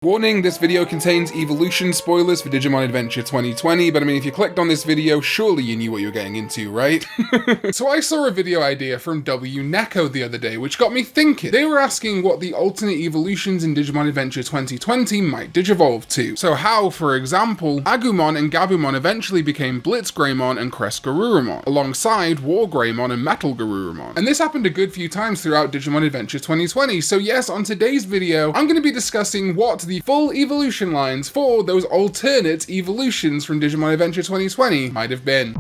Warning, this video contains evolution spoilers for Digimon Adventure 2020, but I mean, if you clicked on this video, surely you knew what you were getting into, right? So I saw a video idea from WNECO the other day, which got me thinking. They were asking what the alternate evolutions in Digimon Adventure 2020 might digivolve to. So how, for example, Agumon and Gabumon eventually became BlitzGreymon and CresGarurumon, alongside WarGreymon and MetalGarurumon. And this happened a good few times throughout Digimon Adventure 2020, so yes, on today's video, I'm going to be discussing what the full evolution lines for those alternate evolutions from Digimon Adventure 2020 might have been.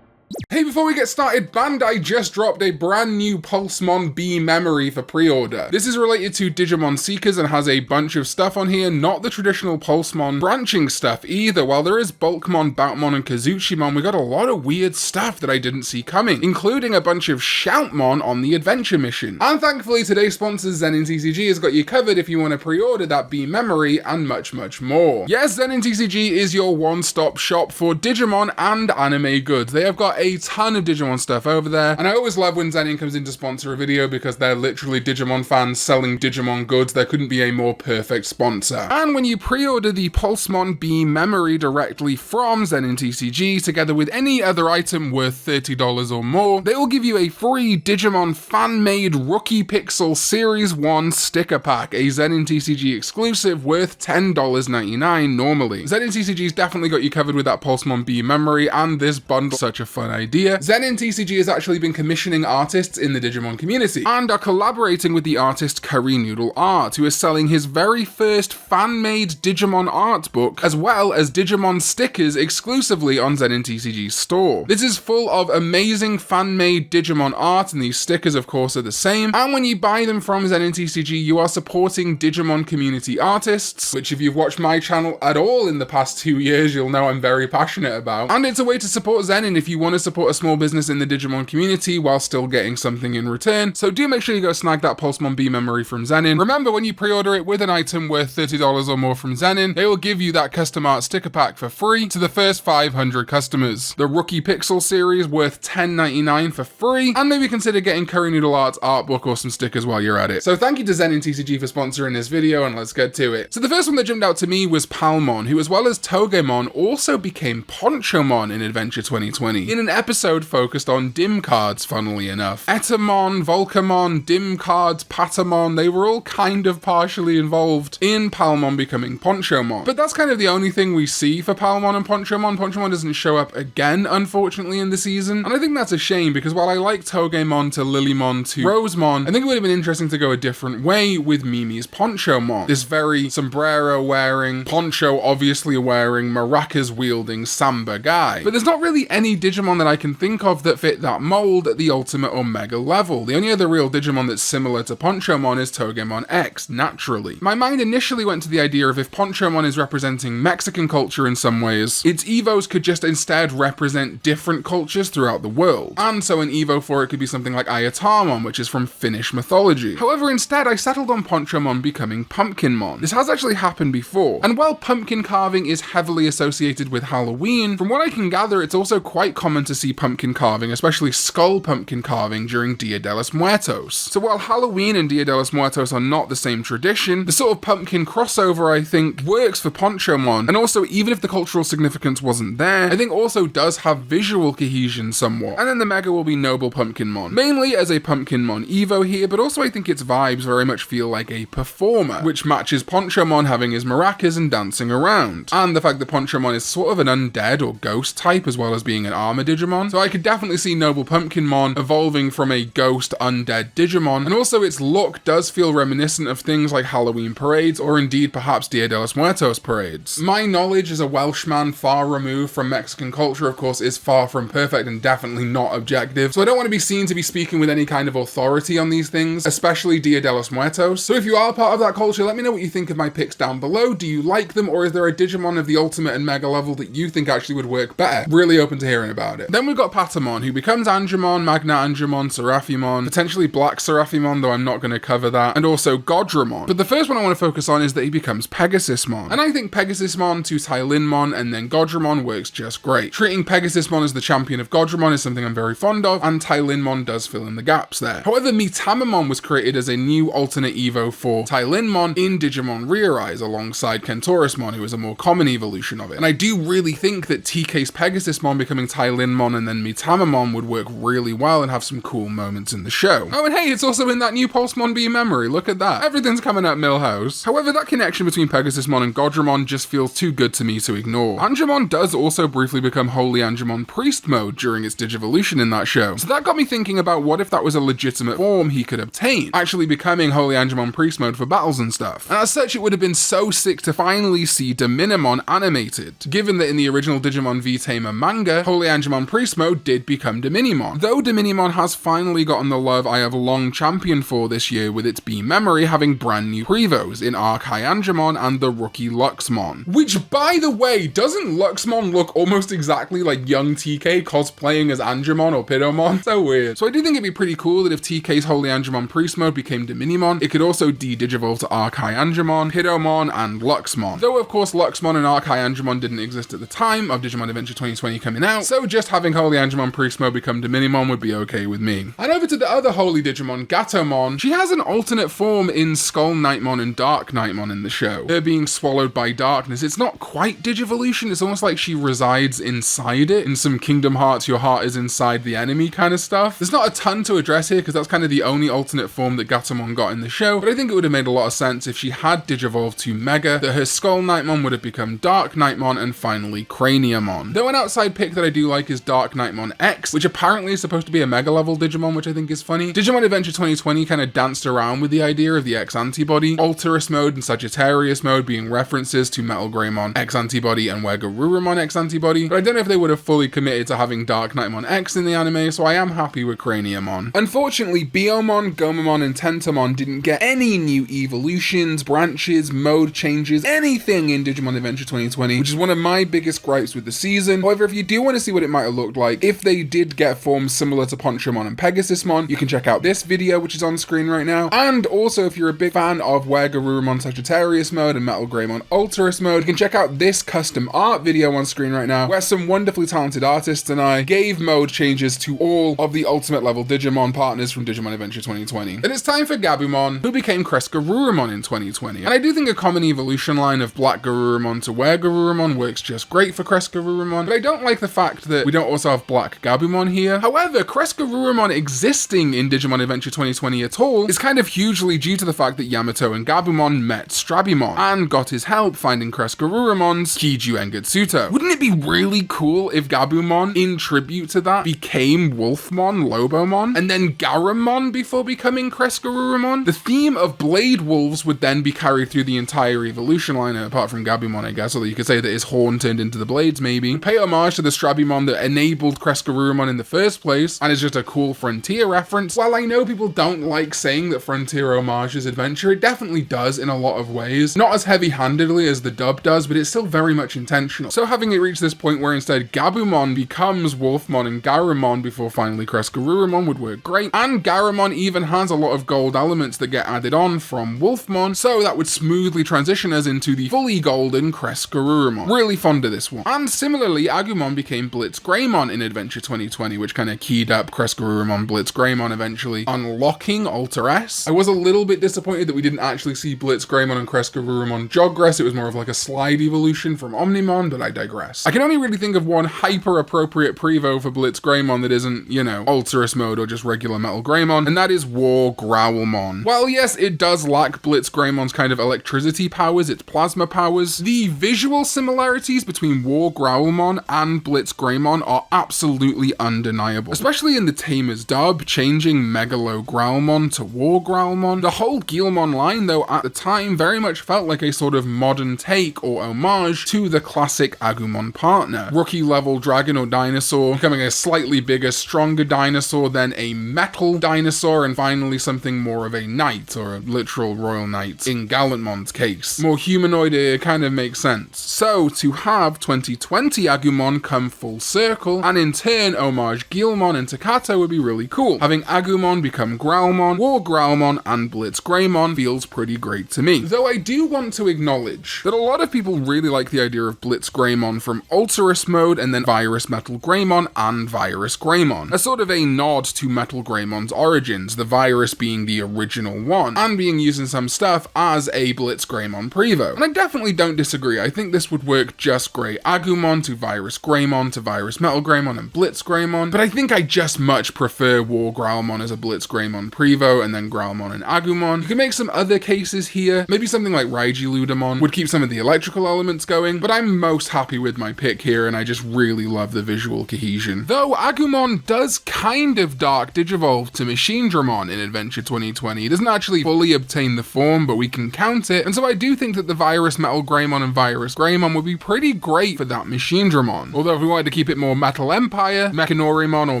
Hey, before we get started, Bandai just dropped a brand new Pulsemon BE memory for pre-order. This is related to Digimon Seekers and has a bunch of stuff on here, not the traditional Pulsemon branching stuff either. While there is Bulkmon, Boutmon, and Kazuchimon, we got a lot of weird stuff that I didn't see coming, including a bunch of Shoutmon on the adventure mission. And thankfully, today's sponsor Zenin TCG has got you covered if you want to pre-order that BE memory and much, much more. Yes, Zenin TCG is your one-stop shop for Digimon and anime goods. They have got a ton of Digimon stuff over there, and I always love when Zenin comes in to sponsor a video because they're literally Digimon fans selling Digimon goods. There couldn't be a more perfect sponsor. And when you pre-order the Pulsemon BE memory directly from Zenin TCG, together with any other item worth $30 or more, they will give you a free Digimon fan-made Rookie Pixel Series 1 sticker pack, a Zenin TCG exclusive worth $10.99 normally. Zenin TCG's definitely got you covered with that Pulsemon BE memory, and this bundle, such a fun idea. Zenin TCG has actually been commissioning artists in the Digimon community, and are collaborating with the artist Curry Noodle Art, who is selling his very first fan-made Digimon art book, as well as Digimon stickers exclusively on Zenin TCG's store. This is full of amazing fan-made Digimon art, and these stickers of course are the same, and when you buy them from Zenin TCG, you are supporting Digimon community artists, which if you've watched my channel at all in the past 2 years, you'll know I'm very passionate about, and it's a way to support Zenin if you want to support a small business in the Digimon community while still getting something in return. So do make sure you go snag that Pulsemon BE memory from Zenin. Remember, when you pre-order it with an item worth $30 or more from Zenin, they will give you that custom art sticker pack for free to the first 500 customers. The Rookie Pixel series worth $10.99 for free, and maybe consider getting Curry Noodle Art's art book or some stickers while you're at it. So thank you to Zenin TCG for sponsoring this video, and let's get to it. So the first one that jumped out to me was Palmon, who as well as Togemon also became Ponchomon in Adventure 2020 in an episode focused on dim cards, funnily enough. Etamon, Volcamon, dim cards, Patamon, they were all kind of partially involved in Palmon becoming Ponchomon. But that's kind of the only thing we see for Palmon and Ponchomon. Ponchomon doesn't show up again, unfortunately, in the season, and I think that's a shame because while I like Togemon to Lilymon to Rosemon, I think it would have been interesting to go a different way with Mimi's Ponchomon. This very sombrero wearing, poncho obviously wearing, maracas wielding Samba guy. But there's not really any Digimon that I can think of that fit that mold at the ultimate or mega level. The only other real Digimon that's similar to Ponchomon is Digimon X, naturally. My mind initially went to the idea of if Ponchomon is representing Mexican culture in some ways, its Evos could just instead represent different cultures throughout the world. And so an Evo for it could be something like Ayatamon, which is from Finnish mythology. However, instead I settled on Ponchomon becoming Pumpkinmon. This has actually happened before, and while pumpkin carving is heavily associated with Halloween, from what I can gather it's also quite common to see pumpkin carving, especially skull pumpkin carving, during Dia de los Muertos. So while Halloween and Dia de los Muertos are not the same tradition, the sort of pumpkin crossover I think works for Ponchomon, and also even if the cultural significance wasn't there, I think also does have visual cohesion somewhat. And then the mega will be Noble Pumpkinmon, mainly as a Pumpkinmon Evo here, but also I think its vibes very much feel like a performer, which matches Ponchomon having his maracas and dancing around, and the fact that Ponchomon is sort of an undead or ghost type as well as being an armor Digimon, so I could definitely see Noble Pumpkinmon evolving from a ghost undead Digimon, and also its look does feel reminiscent of things like Halloween parades or indeed perhaps Dia de los Muertos parades. My knowledge as a Welshman far removed from Mexican culture of course is far from perfect and definitely not objective, so I don't want to be seen to be speaking with any kind of authority on these things, especially Dia de los Muertos. So if you are part of that culture, let me know what you think of my picks down below. Do you like them, or is there a Digimon of the ultimate and mega level that you think actually would work better? Really open to hearing about it. Then we've got got Patamon, who becomes Angemon, Magna-Angemon, Seraphimon, potentially Black Seraphimon, though I'm not going to cover that, and also Godramon. But the first one I want to focus on is that he becomes Pegasusmon. And I think Pegasusmon to Tylinmon and then Godramon works just great. Treating Pegasusmon as the champion of Godramon is something I'm very fond of, and Tylinmon does fill in the gaps there. However, Mitamamon was created as a new alternate Evo for Tylinmon in Digimon Eirias alongside Kentorusmon, who is a more common evolution of it. And I do really think that TK's Pegasusmon becoming Tylinmon and then Mitamamon would work really well and have some cool moments in the show. Oh, and hey, it's also in that new Pulsemon BE memory, look at that. Everything's coming up Millhouse. However, that connection between Pegasusmon and Godramon just feels too good to me to ignore. Angemon does also briefly become HolyAngemon Priest mode during its Digivolution in that show, so that got me thinking about what if that was a legitimate form he could obtain, actually becoming HolyAngemon Priest mode for battles and stuff. And as such, it would have been so sick to finally see Dominimon animated, given that in the original Digimon V-Tamer manga, HolyAngemon Priest mode did become Dominimon. Though Dominimon has finally gotten the love I have long championed for this year with its BE memory having brand new prevos in HolyAngemon and the rookie Luxmon. Which, by the way, doesn't Luxmon look almost exactly like young TK cosplaying as Angemon or Pidomon? So weird. So I do think it'd be pretty cool that if TK's HolyAngemon Priest mode became Dominimon, it could also de-digivolve to HolyAngemon, Pidomon, and Luxmon. Though of course Luxmon and HolyAngemon didn't exist at the time of Digimon Adventure 2020 coming out, so just having HolyAngemon Priest mode become Dominimon would be okay with me. And over to the other Holy Digimon, Gatomon. She has an alternate form in SkullKnightmon and DarkKnightmon in the show. Her being swallowed by darkness. It's not quite Digivolution, it's almost like she resides inside it. In some Kingdom Hearts, your heart is inside the enemy kind of stuff. There's not a ton to address here because that's kind of the only alternate form that Gatomon got in the show, but I think it would have made a lot of sense if she had Digivolved to Mega, that her SkullKnightmon would have become DarkKnightmon and finally Craniamon. Though an outside pick that I do like is DarkKnightmon X, which apparently is supposed to be a Mega level Digimon, which I think is funny. Digimon Adventure 2020 kind of danced around with the idea of the X antibody, Alterous mode and Sagittarius mode being references to BlitzGreymon X antibody and CresGarurumon X antibody, but I don't know if they would have fully committed to having DarkKnightmon X in the anime, so I am happy with Craniamon. Unfortunately, Biomon, Gomamon, and Tentomon didn't get any new evolutions, branches, mode changes, anything in Digimon Adventure 2020, which is one of my biggest gripes with the season. However, if you do want to see what it might have looked like if they did get forms similar to Ponchomon and Pegasusmon, you can check out this video, which is on screen right now. And also, if you're a big fan of CresGarurumon Sagittarius mode and BlitzGreymon Alterous mode, you can check out this custom art video on screen right now, where some wonderfully talented artists and I gave mode changes to all of the ultimate level Digimon partners from Digimon Adventure 2020. And it's time for Gabumon, who became CresGarurumon in 2020. And I do think a common evolution line of Black Garurumon to CresGarurumon works just great for CresGarurumon, but I don't like the fact that we don't also have Black Gabumon here. However, CresGarurumon existing in Digimon Adventure 2020 at all is kind of hugely due to the fact that Yamato and Gabumon met Strabimon and got his help finding CresGarurumon's Kiju Engetsuto. Wouldn't it be really cool if Gabumon, in tribute to that, became Wolfmon, Lobomon, and then Garumon before becoming CresGarurumon? The theme of Blade Wolves would then be carried through the entire evolution line, apart from Gabumon, I guess, although you could say that his horn turned into the blades, maybe. Pay homage to the Strabimon that enabled CresGarurumon in the first place, and is just a cool Frontier reference. While I know people don't like saying that Frontier homages Adventure, it definitely does in a lot of ways. Not as heavy-handedly as the dub does, but it's still very much intentional. So having it reach this point where instead Gabumon becomes Wolfmon and Garumon before finally CresGarurumon would work great, and Garumon even has a lot of gold elements that get added on from Wolfmon, so that would smoothly transition us into the fully golden CresGarurumon. Really fond of this one. And similarly, Agumon became BlitzGreymon in Adventure 2020, which kind of keyed up CresGarurumon BlitzGreymon eventually unlocking Alter S. I was a little bit disappointed that we didn't actually see BlitzGreymon and CresGarurumon Jogress. It was more of like a slide evolution from Omnimon, but I digress. I can only really think of one hyper-appropriate prevo for BlitzGreymon that isn't, you know, Alterous mode or just regular Metal Greymon, and that is War Growlmon. While yes, it does lack BlitzGreymon's kind of electricity powers, its plasma powers, the visual similarities between War Growlmon and BlitzGreymon are absolutely undeniable. Especially in the Tamers dub, changing Megalo Growlmon to War Growlmon. The whole Guilmon line, though, at the time very much felt like a sort of modern take or homage to the classic Agumon partner. Rookie level dragon or dinosaur, becoming a slightly bigger, stronger dinosaur, then a metal dinosaur, and finally something more of a knight, or a literal royal knight in Gallantmon's case. More humanoid, it kind of makes sense. So, to have 2020 Agumon come full circle, and and in turn homage Guilmon and Takato would be really cool. Having Agumon become Growlmon, War Growlmon, and BlitzGreymon feels pretty great to me. Though I do want to acknowledge that a lot of people really like the idea of BlitzGreymon from Alterous mode and then Virus Metal Greymon and Virus Greymon, a sort of a nod to Metal Greymon's origins, the virus being the original one, and being used in some stuff as a BlitzGreymon Prevo. And I definitely don't disagree, I think this would work just great. Agumon to Virus Greymon to Virus Metal Greymon and BlitzGreymon, but I think I just much prefer War Growlmon as a BlitzGreymon Prevo and then Growlmon and Agumon. You can make some other cases here, maybe something like Raigiludamon would keep some of the electrical elements going, but I'm most happy with my pick here and I just really love the visual cohesion. Though Agumon does kind of dark digivolve to Machinedramon in Adventure 2020. It doesn't actually fully obtain the form, but we can count it, and so I do think that the Virus Metal Greymon and Virus Greymon would be pretty great for that Machinedramon. Although if we wanted to keep it more Metal Empire, Mechanorimon or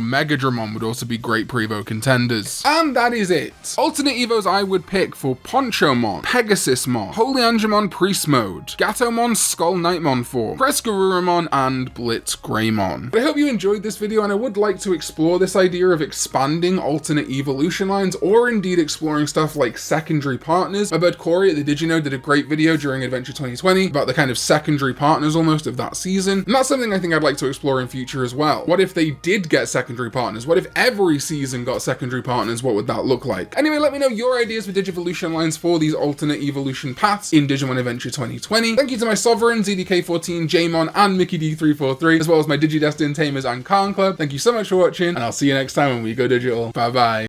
Megadramon would also be great Prevo contenders. And that is it. Alternate Evos I would pick for Ponchomon, Pegasusmon, HolyAngemon Priest Mode, Gatomon Skull Knightmon form, CresGarurumon, and BlitzGreymon. But I hope you enjoyed this video, and I would like to explore this idea of expanding alternate evolution lines, or indeed exploring stuff like secondary partners. My bud Corey at the DigiNode did a great video during Adventure 2020 about the kind of secondary partners almost of that season, and that's something I think I'd like to explore in future as well. What if they did get secondary partners? What if every season got secondary partners? What would that look like? Anyway, let me know your ideas for Digivolution lines for these alternate evolution paths in Digimon Adventure 2020. Thank you to my Sovereign, ZDK14, Jmon, and Mickey D343, as well as my Digidestined, Tamers, and Karn Club. Thank you so much for watching, and I'll see you next time when we go digital. Bye bye.